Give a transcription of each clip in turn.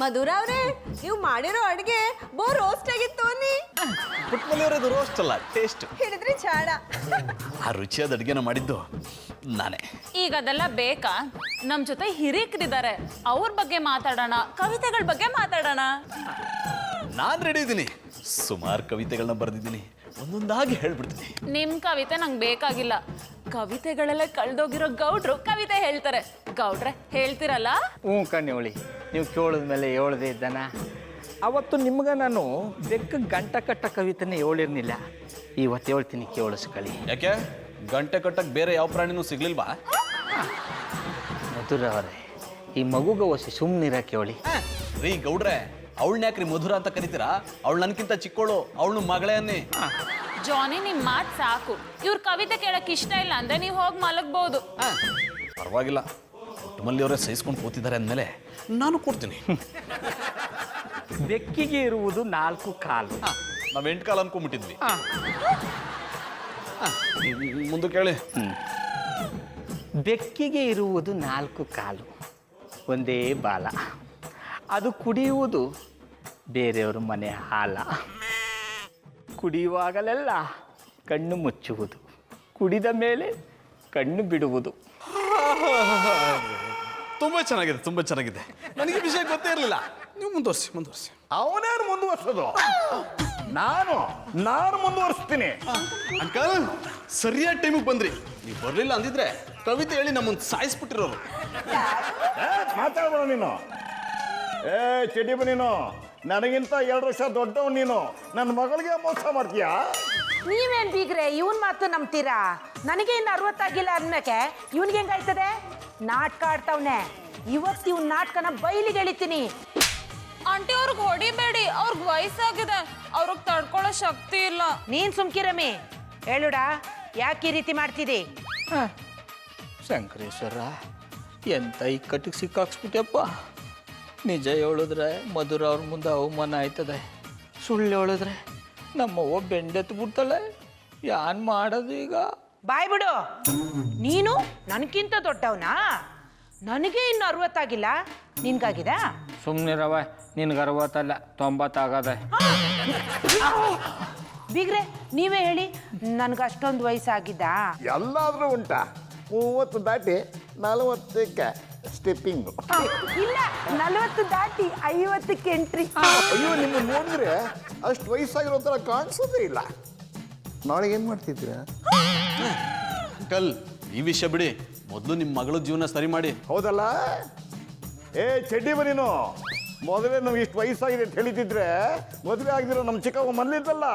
ಮಧುರ ಅವ್ರೆ, ನೀವು ಮಾಡಿರೋ ಅಡ್ಗೆ ಬೋ ರೋಸ್ಟ್ ಆಗಿತ್ತು ಅನ್ನಿ. ಪುಟ್ಮಲ್ಲಿಯವರದು ರೋಸ್ಟ್ ಅಲ್ಲ, ಟೇಸ್ಟ್. ಹೇಳಿದ್ರಿ ಚಾಡ. ಆ ರುಚಿಯಾದ ಅಡುಗೆನ ಮಾಡಿದ್ದು ನಾನೇ. ಈಗ ಅದೆಲ್ಲ ಬೇಕಾ? ನಮ್ಮ ಜೊತೆ ಹಿರಿಕರಿದ್ದಾರೆ, ಅವ್ರ ಬಗ್ಗೆ ಮಾತಾಡೋಣ, ಕವಿತೆಗಳ ಬಗ್ಗೆ ಮಾತಾಡೋಣ. ನಾನು ರೆಡಿ ಇದ್ದೀನಿ. ಸುಮಾರು ಕವಿತೆಗಳನ್ನ ಬರೆದಿದ್ದೀನಿ, ಒಂದೊಂದಾಗಿ ಹೇಳ್ಬಿಡ್ತೀನಿ. ನಿಮ್ ಕವಿತೆ ನಂಗೆ ಬೇಕಾಗಿಲ್ಲ. ಕವಿತೆಗಳೆಲ್ಲ ಕಳ್ದೋಗಿರೋ ಗೌಡ್ರು ಕವಿತೆ ಹೇಳ್ತಾರೆ. ಗೌಡ್ರೆ ಹೇಳ್ತಿರಲ್ಲ? ಹ್ಞೂ ಕಣ್ಣಿ, ನೀವು ಕೇಳಿದ್ಮೇಲೆ ಹೇಳ್ದೆ ಇದ್ದಾನ. ಅವತ್ತು ನಿಮ್ಗೆ ನಾನು ಬೆಕ್ಕ ಗಂಟ ಕಟ್ಟ ಕವಿತೆನೇ ಹೇಳಿರ್ನಿಲ್ಲ. ಇವತ್ತು ಹೇಳ್ತೀನಿ, ಕೇಳಿಸ್ಕೊಳ್ಳಿ. ಯಾಕೆ ಗಂಟೆ ಕಟ್ಟಕ್ಕೆ ಬೇರೆ ಯಾವ ಪ್ರಾಣಿನೂ ಸಿಗ್ಲಿಲ್ವಾ? ಮಧುರ ಅವರೇ, ಈ ಮಗುಗೆ ಒಸಿ ಸುಮ್ಮನಿರಕ್ಕೆ ಹೇಳಿ. ರೀ ಗೌಡ್ರೆ, ಅವಳನ್ನ ಯಾಕ್ರಿ ಮಧುರ ಅಂತ ಕರಿತೀರಾ? ಅವಳು ನನ್ಕಿಂತ ಚಿಕ್ಕೋಳು, ಅವಳು ಮಗಳೇ ಅನ್ನಿ. ಜಾನಿ, ನಿಮ್ ಮಾತ್ ಸಾಕು. ಇವ್ರ ಕವಿತೆ ಕೇಳಕ್ ಇಷ್ಟ ಇಲ್ಲ ಅಂದ್ರೆ ನೀವು ಹೋಗಿ ಮಲಗ್ಬೋದು. ಪರವಾಗಿಲ್ಲ, ಪುಟ್ಟಮಲ್ಲಿಯವರೇ ಸಹಿಸ್ಕೊಂಡು ಕೂತಿದ್ದಾರೆ ಅಂದಮೇಲೆ ನಾನು ಕೊಡ್ತೀನಿ. ಬೆಕ್ಕಿಗೆ ಇರುವುದು 4 ಕಾಲು. ನಾವು 8 ಕಾಲು ಅನ್ಕೊಂಡ್ಬಿಟ್ಟಿದ್ವಿ. ಮುಂದೆ ಕೇಳಿ. ಬೆಕ್ಕಿಗೆ ಇರುವುದು 4 ಕಾಲು, ಒಂದೇ ಬಾಲ. ಅದು ಕುಡಿಯುವುದು ಬೇರೆಯವ್ರ ಮನೆ ಹಾಲ. ಕುಡಿಯುವಾಗಲೆಲ್ಲ ಕಣ್ಣು ಮುಚ್ಚುವುದು, ಕುಡಿದ ಮೇಲೆ ಕಣ್ಣು ಬಿಡುವುದು. ತುಂಬಾ ಚೆನ್ನಾಗಿದೆ, ತುಂಬಾ ಚೆನ್ನಾಗಿದೆ. ನನಗೆ ವಿಷಯ ಗೊತ್ತೇ ಇರಲಿಲ್ಲ. ನೀವು ಮುಂದುವರಿಸಿ. ಅವನೇನು ಮುಂದುವರ್ಸೋದು? ನಾನು ಮುಂದುವರಿಸ್ತೀನಿ. ಅಂಕಲ್, ಸರಿಯಾದ ಟೈಮಿಗೆ ಬಂದ್ರಿ. ನೀವು ಬರಲಿಲ್ಲ ಅಂದಿದ್ರೆ ಕವಿತೆ ಹೇಳಿ ನಮ್ಮನ್ನು ಸಾಯಿಸ್ಬಿಟ್ಟಿರೋರು. ಮಾತಾಡ್ಬೇಡ ನೀನು. ಚೆಡಿಬ ನೀನು, ನನಗಿಂತ 2 ವರ್ಷ ದೊಡ್ಡವ್ ನೀನು. ನನ್ನ ಮಗಳಿಗೆ ಮೋಸ ಮಾಡ್ತೀಯಾ? ನೀವೇನ್ ಬೀಗ್ರೆ ಇವನ್ ಮಾತು ನಂಬ್ತೀರಾ? ನನಗೆ ಇನ್ನು 60 ಆಗಿಲ್ಲ ಅಂದ್ಮೇಕೆ ಇವನ್ಗೆ ಹೆಂಗಾಯ್ತದೆ? ನಾಟಕ ಆಡ್ತಾವ್ನೆ. ಇವತ್ತು ಇವ್ನ ನಾಟಕನ ಬಯಲಿಗೆ ಎಳಿತೀನಿ. ಆಂಟಿ, ಅವ್ರಿಗೆ ಹೊಡಿಬೇಡಿ, ಅವ್ರಿಗೆ ವಯಸ್ಸಾಗಿದೆ, ಅವ್ರಿಗೆ ತಡ್ಕೊಳ್ಳೋ ಶಕ್ತಿ ಇಲ್ಲ. ನೀನ್ ಸುಮ್ಕಿರಮಿ. ಹೇಳುಡ, ಯಾಕೆ ಈ ರೀತಿ ಮಾಡ್ತಿದಿ? ಶಂಕರೇಶ್ವರ, ಎಂತ ಇಕ್ಕಟ್ಟಿಗೆ ಸಿಕ್ಕಾಕ್ಸ್ಬಿಟ್ಟಪ್ಪ. ನಿಜ ಹೇಳಿದ್ರೆ ಮಧುರ ಅವ್ರ ಮುಂದೆ ಅವಮಾನ ಆಯ್ತದೆ, ಸುಳ್ಳು ಹೇಳಿದ್ರೆ ನಮ್ಮವ್ವ ಬೆಂಡೆತ್ತು ಬಿಡ್ತಾಳೆ. ಯಾನ್ ಮಾಡೋದು ಈಗ? ಬಾಯ್ ಬಿಡು. ನೀನು ನನಗಿಂತ ದೊಡ್ಡವನಾ? ನನಗೆ ಇನ್ನು 60 ಆಗಿಲ್ಲ, ನಿನ್ಗಾಗಿದ? ಸುಮ್ಮನಿರವ, ನಿನ್ಗೆ 60 ಅಲ್ಲ 90 ಆಗದೆ. ಬೀಗ್ರೆ ನೀವೇ ಹೇಳಿ, ನನ್ಗೆ ಅಷ್ಟೊಂದು ವಯಸ್ಸಾಗಿದ್ದ? ಎಲ್ಲಾದ್ರೂ ಉಂಟಾ? 30 ದಾಟಿ 40ಕ್ಕೆ ಸ್ಟೆಪ್ಪಿಂಗು. ಇಲ್ಲ, 40 ದಾಟಿ 50ಕ್ಕೆ ಎಂಟ್ರಿ. ಅಯ್ಯೋ, ನಿಮ್ಮನ್ನು ನೋಡಿದ್ರೆ ಅಷ್ಟು ವಯಸ್ಸಾಗಿರೋ ಥರ ಕಾಣಿಸೋದೇ ಇಲ್ಲ. ನಾಳೆ ಏನು ಮಾಡ್ತಿದ್ದೀರಾ? ಅಂಕಲ್, ಈ ವಿಷಯ ಬಿಡಿ, ಮೊದಲು ನಿಮ್ಮ ಮಗಳ ಜೀವನ ಸರಿ ಮಾಡಿ. ಹೌದಲ್ಲ? ಚೆಡ್ಡಿ ನೀನು ಮೊದಲೇ ನಮ್ಗೆ ಇಷ್ಟು ವಯಸ್ಸಾಗಿದೆ ಅಂತ ಹೇಳಿದ್ರೆ ಮದುವೆ ಆಗಿರೋ ನಮ್ಮ ಚಿಕ್ಕವ್ವ ಮನೇಲಿದ್ದಲ್ಲ,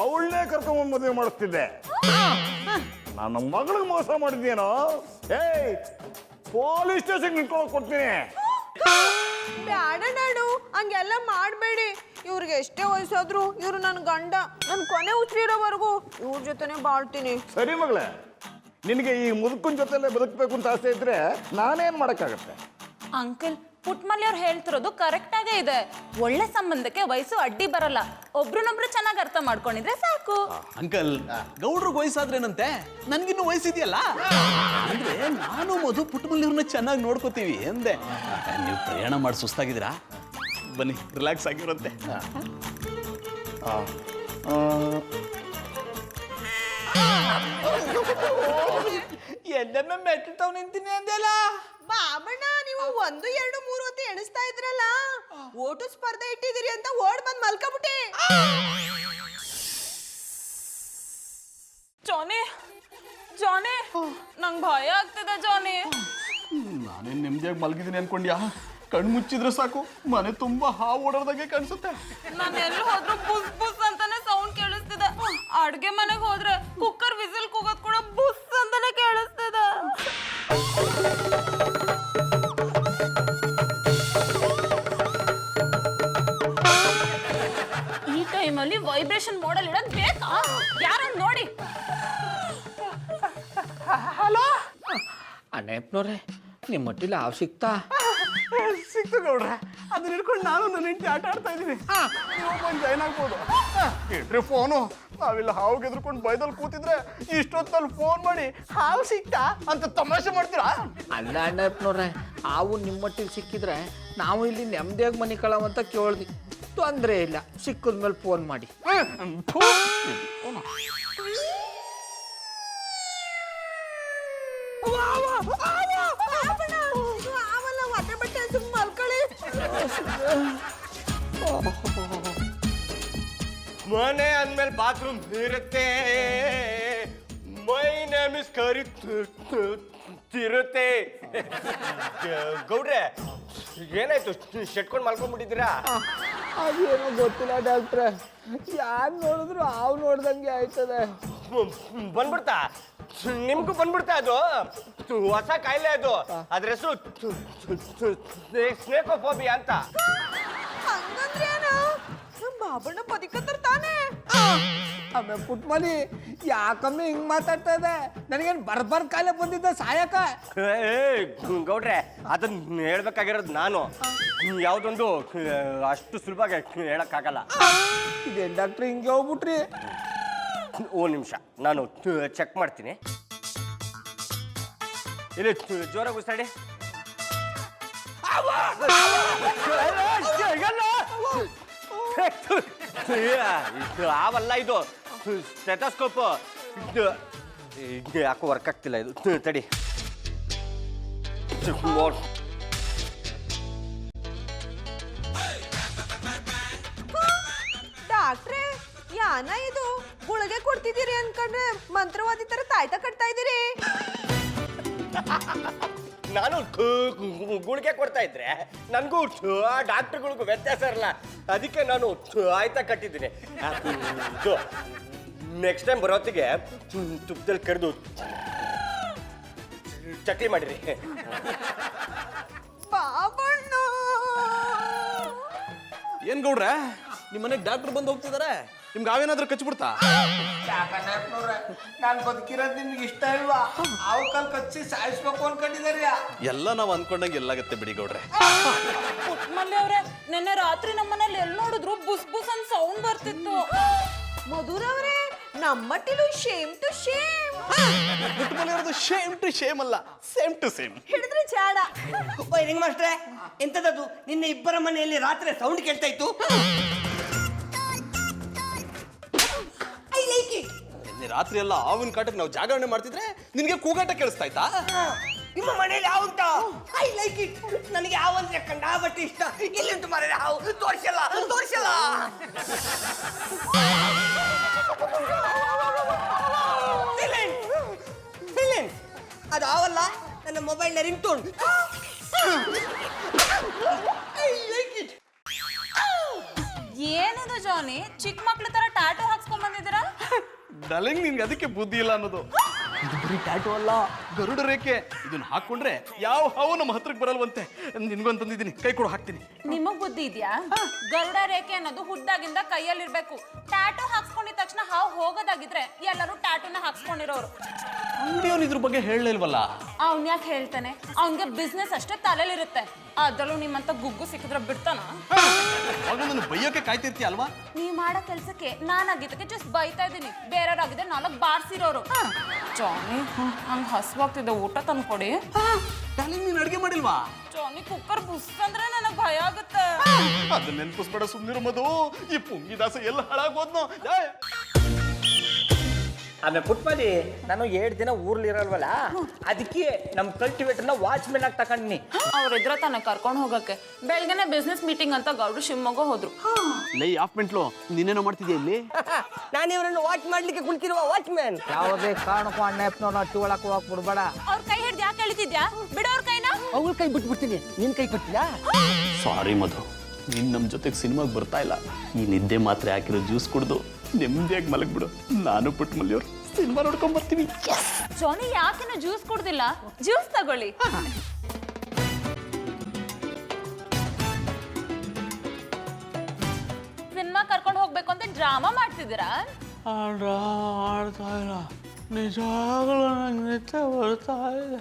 ಅವಳನ್ನೇ ಕರ್ಕೊಂಡ್ ಮದುವೆ ಮಾಡಿಸ್ತಿದ್ದೆ. ನಾನು ಮಗಳಿಗೆ ಮೋಸ ಮಾಡಿದ್ದೇನೋ? ಪೊಲೀಸ್ ಸ್ಟೇಷನ್ ನಿಂತ್ಕೊಂಡು ಕೊಡ್ತೀನಿ. ಬ್ಯಾಡ ನಾಡು, ಹಂಗೆಲ್ಲ ಮಾಡಬೇಡಿ. ಇವ್ರಿಗೆ ಎಷ್ಟೇ ವಯಸ್ಸಾದ್ರು ಇವ್ರು ನನ್ನ ಗಂಡ. ನನ್ನ ಕೊನೆ ಉಸಿರಿರೋವರೆಗೂ ಇವ್ರ ಜೊತೆನೆ ಬಾಳ್ತೀನಿ. ಸರಿ ಮಗಳೇ, ನಿನಗೆ ಈ ಮುದುಕನ ಜೊತೆಲೆ ಬದುಕಬೇಕು ಅಂತ ಆಸೆ ಇದ್ರೆ ನಾನೇನು ಮಾಡೋಕ್ಕಾಗತ್ತೆ? ಅಂಕಲ್, ಪುಟ್ಮಲ್ಲಿ ಅವ್ರು ಹೇಳ್ತಿರೋದು ಕರೆಕ್ಟ್ ಆಗೇ ಇದೆ. ಒಳ್ಳೆ ಸಂಬಂಧಕ್ಕೆ ವಯಸ್ಸು ಅಡ್ಡಿ ಬರಲ್ಲ. ಒಬ್ರನ್ನೊಬ್ರು ಚೆನ್ನಾಗಿ ಅರ್ಥ ಮಾಡ್ಕೊಂಡಿದ್ರೆ ಸಾಕು. ಅಂಕಲ್, ಗೌಡ್ರಿಗೆ ವಯಸ್ಸಾದ್ರೇನಂತೆ, ನನ್ಗಿನ್ನೂ ವಯಸ್ಸಿದೆಯಲ್ಲ. ಅಂದ್ರೆ ನಾನು ಮಧು ಪುಟ್ಟಮಲ್ಲಿಯವ್ರನ್ನ ಚೆನ್ನಾಗಿ ನೋಡ್ಕೋತೀವಿ ಎಂದೆ. ನೀವು ಪ್ರಯಾಣ ಮಾಡಿ ಸುಸ್ತಾಗಿದ್ದೀರಾ? ಬನ್ನಿ, ರಿಲ್ಯಾಕ್ಸ್ ಆಗಿರುತ್ತೆ. ಎಲ್ಲಮ್ಮ ಮೆಟ್ಟಾವ್ ನಿಂತೀನಿ ಅಂದೆಲ್ಲ. ಬಾಬಣ್ಣ, ನೀವು 1, 2, 3 ಹೊತ್ತು ಎಣಿಸ್ತಾ ಇದ್ರಲ್ಲ, ಓಟು ಸ್ಪರ್ಧೆ ಇಟ್ಟಿದ್ದೀರಿ ಅಂತ ಓಡ್ ಬಂದ್ ಮಲ್ಕೊಬಿಟ್ಟೆ. ಜಾನಿ, ನಂಗೆ ಭಯ ಆಗ್ತಿದೆ ಜಾನಿ. ನಾನೇನು ನೆಮ್ಮದಿಯಾಗಿ ಮಲಗಿದ್ದೀನಿ ಅನ್ಕೊಂಡ್ಯಾ? ಕಣ್ಣು ಮುಚ್ಚಿದ್ರೆ ಸಾಕು, ಮನೆ ತುಂಬಾ ಹಾವು ಓಡೋದಾಗೆ ಕಾಣಿಸುತ್ತೆ. ನಾನು ಎಲ್ಲಿ ಹೋದ್ರು ಬುಸ್ ಬುಸ್ ಅಂತಾನೆ ಸೌಂಡ್ ಕೇಳಿಸ್ತಿದೆ. ಅಡ್ಗೆ ಮನೆಗೆ ಹೋದ್ರೆ ಕುಕ್ಕರ್ ವಿಸಿಲ್ ಕೂಗೋದ್ ಕೂಡ ಬುಸ್ ಅಂತಾನೆ ಕೇಳಿಸ್ತಿದೆ. ಈ ಟೈಮಲ್ಲಿ ವೈಬ್ರೇಷನ್ ಮೋಡಲ್ ಇಡೋದು ಬೇಕಾ? ಯಾರನ್ನ ನೋಡಿ. ಹಲೋ ಅಣ್ಣಪ್ಪನವ್ರೆ, ನಿಮ್ಮ ಮಟ್ಟಿಲಿ ಹಾವು ಸಿಗ್ತಾ? ಸಿಕ್ತು ಗೌಡ್ರೆ, ಅದನ್ನ ಹಿಡ್ಕೊಂಡು ನಾನು ನನ್ನ ಹೆಂಡತಿ ಆಟ ಆಡ್ತಾ ಇದ್ದೀನಿ. ನೀವು ಬಂದು ಜಾಯ್ನ್ ಆಗ್ಬೋದು. ಇಟ್ರಿ ಫೋನು. ನಾವಿಲ್ಲ ಹಾವು ಎದ್ರುಕೊಂಡು ಬೈದಲ್ಲಿ ಕೂತಿದ್ರೆ ಇಷ್ಟೊತ್ತಲ್ಲಿ ಫೋನ್ ಮಾಡಿ ಹಾವು ಸಿಕ್ತಾ ಅಂತ ತಮಾಷೆ ಮಾಡ್ತೀರಾ? ಅಲ್ಲ ಅಣ್ಣಪ್ಪನವ್ರೆ, ಹಾವು ನಿಮ್ಮಟ್ಟಿಗೆ ಸಿಕ್ಕಿದ್ರೆ ನಾವು ಇಲ್ಲಿ ನೆಮ್ಮದಿಯಾಗಿ ಮನೆ ಕಳವಂತ ಕೇಳ್ದಿ. ತೊಂದರೆ ಇಲ್ಲ, ಸಿಕ್ಕಿದ್ಮೇಲೆ ಫೋನ್ ಮಾಡಿ. ಮನೆ ಅಂದ್ಮೇಲೆ ಬಾತ್ರೂಮ್ ಇರುತ್ತೆ. ಮೈ ನೇಮ್ ಇಸ್ ಇರುತ್ತೆ. ಗೌಡ್ರೆ ಏನಾಯ್ತು, ಶೆಟ್ಕೊಂಡು ಮಲ್ಕೊಂಡ್ಬಿಟ್ಟಿದ್ದೀರಾ? ಅದೇನೋ ಗೊತ್ತಿಲ್ಲ ಡಾಕ್ಟ್ರೆ, ಯಾರು ನೋಡಿದ್ರು ಹಾವು ನೋಡ್ದಂಗೆ ಆಯ್ತದೆ. ಬಂದ್ಬಿಡ್ತಾ ನಿಮ್ಗೂ ಬಂದ್ಬಿಡ್ತಾ? ಅದು ಹೊಸ ಕಾಯಿಲೆ ಅದು. ಅದ್ರ ಹೆಸರು ಸ್ನೇಕೋಫೋಬಿಯಾ ಅಂತ. ಹಂಗಂದ್ರೇನು? ನಮ್ ಬಾಬಣ್ಣ ಬದುಕತ್ತಾರ ತಾನೇ? ಆಮೇಲೆ ಪುಟ್ಮನಿ ಯಾಕಮ್ಮೆ ಹಿಂಗ್ ಮಾತಾಡ್ತಾ ಇದೆ? ನನಗೇನು ಬರ್ಬರ್ ಕಾಯಿಲೆ ಬಂದಿದ್ದ ಸಾಯಕ? ಗೌಡ್ರೆ ಅದನ್ನ ಹೇಳ್ಬೇಕಾಗಿರೋದು ನಾನು. ಯಾವ್ದೊಂದು ಅಷ್ಟು ಸುಲಭವಾಗಿ ಹೇಳಕ್ಕಾಗಲ್ಲ. ಇದೇನು ಡಾಕ್ಟ್ರಿ ಹಿಂಗೆ ಹೋಗ್ಬಿಟ್ರಿ? ಒಂದು ನಿಮಿಷ, ನಾನು ಚೆಕ್ ಮಾಡ್ತೀನಿ. ಇಲ್ಲಿ ಜೋರಾಗಿ ಉಸಿರಾಡಿ. ಆವಲ್ಲ, ಇದು ಸ್ಟೆಥೋಸ್ಕೋಪ್. ಯಾಕೋ ವರ್ಕ್ ಆಗ್ತಿಲ್ಲ ಇದು. ತಡಿ. ಡಾಕ್ಟ್ರೇ, ಯಾನ ಇದು ಗುಳಿಗೆ ಕೊಡ್ತಿದ್ದೀರಿ ಅನ್ಕೊಂಡ್ರೆ ಮಂತ್ರವಾದಿ ತರ ತಾಯ್ತ ಕಟ್ತಾ ಇದ್ದೀರಿ. ನಾನು ಗುಳಿಗೆ ಕೊಡ್ತಾ ಇದ್ರೆ ನನಗೂ ಡಾಕ್ಟರ್ಗಳಿಗೂ ವ್ಯತ್ಯಾಸ ಇರಲ್ಲ. ಅದಕ್ಕೆ ನಾನು ಆಯ್ತಾ ಕಟ್ಟಿದ್ದೀನಿ. ನೆಕ್ಸ್ಟ್ ಟೈಮ್ ಬರೋತ್ತಿಗೆ ತುಪ್ಪದಲ್ಲಿ ಕರೆದು ಚಕ್ಲಿ ಮಾಡಿರಿ. ಬಾಬಣ್ಣ, ಏನ್ ಗೌಡ್ರೆ, ನಿಮ್ಮ ಮನೆಗೆ ಡಾಕ್ಟರ್ ಬಂದು ಹೋಗ್ತಿದಾರೆ? ನಿಮ್ಗೆ ಅವೇನಾದ್ರೂ ಕಚ್ಬಿಡ್ತಾ? ನಾನು ಬದುಕಿರೋದು ನಿಮ್ಗೆ ಇಷ್ಟ ಇಲ್ವಾ? ಹಾವು ಕಾಲ್ ಕಚ್ಚಿ ಸಾಯಿಸ್ಬೇಕು ಅನ್ಕೊಂಡಿದಾರ. ಎಲ್ಲ ನಾವು ಅನ್ಕೊಂಡಂಗೆ ಎಲ್ಲಾಗತ್ತೆ ಬಿಡಿ ಗೌಡ್ರೆ. ಮಲ್ಲಿ ಅವ್ರೆ, ನಿನ್ನೆ ರಾತ್ರಿ ನಮ್ಮನೇಲಿ ಎಲ್ಲಿ ನೋಡಿದ್ರು ಬುಸ್ ಬುಸ್ ಅಂತ ಸೌಂಡ್ ಬರ್ತಿತ್ತು. ಮಧುರವ್ರೆ, ನಮ್ಮಟ್ಟಿಲು ಶೇಮ್ ಟು ಶೇಮ್. ಪುಟ್ಟಮನೆಯವ್ರದ್ದು ಶೇಮ್ ಟು ಶೇಮ್ ಅಲ್ಲ, ಸೇಮ್ ಟು ಸೇಮ್. ಹಿಡಿದ್ರೆ ಜಾಡ. ರಿಂಗ್ ಮಾಸ್ಟ್ರೆ, ಎಂತದದು? ನಿನ್ನೆ ಇಬ್ಬರ ಮನೆಯಲ್ಲಿ ರಾತ್ರಿ ಸೌಂಡ್ ಕೇಳ್ತಾ ಇತ್ತು. ನಿನ್ನೆ ರಾತ್ರಿ ಎಲ್ಲ ಹಾವಿನ ಕಾಟಕ್ಕೆ ನಾವು ಜಾಗರಣೆ ಮಾಡ್ತಿದ್ರೆ ನಿನ್ಗೆ ಕೂಗಾಟ ಕೇಳಿಸ್ತಾ ಇತ್ತಾ? ನಿಮ್ಮ ಮನೆಯಲ್ಲಿ ಹಾವು ಉಂಟಾ? I like it. ನನಗೆ ಹಾವು ಅಂದ್ರೆ ಕಂಡಾಬಟ್ಟೆ ಇಷ್ಟ. ಎಲ್ಲಿಂಟು ಮಾರೇ ಹಾವು? ತೋರಿಸಲ್ಲ, ತೋರಿಸಲ್ಲ. ಅದು ಹಾವಲ್ಲ, ನನ್ನ ಮೊಬೈಲ್ನ ring tone. I like it. ಏನಿದು ಜಾನಿ, ಚಿಕ್ಕ ಮಕ್ಳ ತರ ಟ್ಯಾಟೂ ಹಾಕ್ಸ್ಕೊಂಡ್ ಬಂದಿದ್ದೀರಾ? ಡಲಿಂಗ್, ನಿನ್ಗೆ ಅದಕ್ಕೆ ಬುದ್ಧಿ ಇಲ್ಲ ಅನ್ನೋದು. ಇದು ಬರೀ ಟ್ಯಾಟೂ ಅಲ್ಲ, ಗರುಡ ರೇಖೆ. ಇದನ್ನ ಹಾಕೊಂಡ್ರೆ ಯಾವ ಹಾವು ನಮ್ಮ ಹತ್ರಕ್ಕೆ ಬರಲ್ವಂತೆ. ನಿನ್ಗೊಂತಂದಿದ್ದೀನಿ, ಕೈ ಕೊಡು, ಹಾಕ್ತೀನಿ. ನಿಮಗ್ ಬುದ್ಧಿ ಇದೆಯಾ? ಗರುಡ ರೇಖೆ ಅನ್ನೋದು ಹುದ್ದಾಗಿಂದ ಕೈಯಲ್ಲಿರ್ಬೇಕು. ಟ್ಯಾಟೂ ಹಾಕ್ಸ್ಕೊಂಡಿದ ತಕ್ಷಣ ಹಾವು ಹೋಗೋದಾಗಿದ್ರೆ ಎಲ್ಲರೂ ಟ್ಯಾಟೂನ ಹಾಕ್ಸ್ಕೊಂಡಿರೋರು. ಅಂಗಡಿಯವನು ಇದ್ರ ಬಗ್ಗೆ ಹೇಳಲಿಲ್ವಲ್ಲ. ಅವ್ನ್ ಯಾಕೆ ಹೇಳ್ತಾನೆ? ಅವ್ನ್ಗೆ ಬಿಸ್ನೆಸ್ ಅಷ್ಟೇ ತಲೆಲಿರುತ್ತೆ. ಅದ್ರಲ್ಲೂ ನಿಮ್ಮಂತ ಗುಗ್ಗು ಸಿಕ್ಕಿದ್ರೆ ಬಿಡ್ತಾನ? ಅವಾಗ ನನ್ನ ಬೈಯೋಕೆ ಕಾಯ್ತಿರ್ತೀಯ ಅಲ್ವಾ? ನೀವ್ ಮಾಡೋ ಕೆಲ್ಸಕ್ಕೆ ನಾನಾಗಿದ್ದಕ್ಕೆ ಜಸ್ಟ್ ಬೈತಾ ಇದೀನಿ. ಬೇರೆಯವ್ರಾಗಿದ್ರೆ 4 ಬಾರ್ಸಿರೋರು. ಜಾನಿ, ಹಂಗ ಹಸ್ವಾಗ್ತಿದೆ, ಊಟ ತಂದ್ಕೊಡಿ. ಡಾರ್ಲಿಂಗ್, ನೀನು ಅಡುಗೆ ಮಾಡಿಲ್ವಾ? ಜಾನಿ, ಕುಕ್ಕರ್ ಬುಸ್ ಅಂದ್ರೆ ನನಗ್ ಭಯ ಆಗುತ್ತೆ. ಅದನ್ನ ನೆನಪಿಸ್ಬೇಡ, ಸುಮ್ಮನಿರು ಮಧು. ಈ ಪುಂಗಿದಾಸ ಎಲ್ಲ ಹಾಳಾಗೋದ್ನೋ. ಆಮೇಲೆ ಪುಟ್ಮಲಿ, ನಾನು 7 ದಿನ ಊರ್ಲಿರಲ್ವಲ್ಲ, ಅದಕ್ಕೆ ನಮ್ಮ ಕಲ್ಟಿವೇಟರ್ನ ವಾಚ್ಮೆನ್ ಆಗಿ ತಗೊಂಡಿನಿ. ಅವ್ರಿದ್ರ ತಾನೆ ಕರ್ಕೊಂಡು ಹೋಗಕ್ಕೆ. ಬೆಳಗ್ಗೆನೆ ಬಿಸ್ನೆಸ್ ಮೀಟಿಂಗ್ ಅಂತ ಗೌಡ್ರು ಶಿವಮೊಗ್ಗ ಹೋದ್ರು. ಲೈ ಆಫ್ ಮೆಂಟ್ಲು, ನೀನೇನೋ ಮಾಡ್ತಿದ್ಯಾ ಇಲ್ಲಿ? ನಾನು ಇವರನ್ನು ವಾಚ್ ಮಾಡ್ಲಿಕ್ಕೆ ಕುಳಿತಿರುವ ವಾಚ್ಮ್ಯಾನ್. ಯಾವುದೇ ಕಾರಣಕ್ಕೂ ಅಣ್ಣಪ್ಪನವ್ರನ್ನ ಅಟ್ಟಿ ಒಳಕ್ಕೆ ಹೋಗಕ್ ಬಿಡ್ಬೇಡ. ಅವ್ರ ಕೈ ಹಿಡ್ದು ಯಾಕೆ ಎಳಿತಿದ್ಯಾ? ಬಿಡೋರ್ ಕೈನ. ಅವಳ ಕೈ ಬಿಟ್ಬಿಡ್ತೀನಿ, ನಿನ್ ಕೈ ಕೊಟ್ಟಿಲ್ಲ. ಸಾರಿ ಮಧು, ನೀನ್ ನಮ್ಮ ಜೊತೆಗೆ ಸಿನಿಮಾಗೆ ಬರ್ತಾ ಇಲ್ಲ. ಈ ನಿದ್ದೆ ಮಾತ್ರೆ ಹಾಕಿರೋ ಜ್ಯೂಸ್ ಕುಡ್ದು ನೆಮ್ಮದಿಯಾಗಿ ಮಲಗ್ಬಿಡು. ನಾನು ಪುಟ್ಟಮಲ್ಲಿಯವ್ರು ಸಿನಿಮಾ ನೋಡ್ಕೊಂಡ್ ಬರ್ತೀವಿ. ಜಾನಿ, ಯಾಕಿನ ಜ್ಯೂಸ್ ಕುಡ್ದಿಲ್ಲ? ಜ್ಯೂಸ್ ತಗೊಳ್ಳಿ. ಸಿನಿಮಾ ಕರ್ಕೊಂಡು ಹೋಗ್ಬೇಕು ಅಂತ ಡ್ರಾಮಾ ಮಾಡ್ತಿದ್ದೀರಾ? ಆಡ್ತಾ ಇಲ್ಲ, ನಿಜವಾಗ್ಲೂ ನಂಗೆ ನಿದ್ದೆ ಬರ್ತಾ ಇದೆ.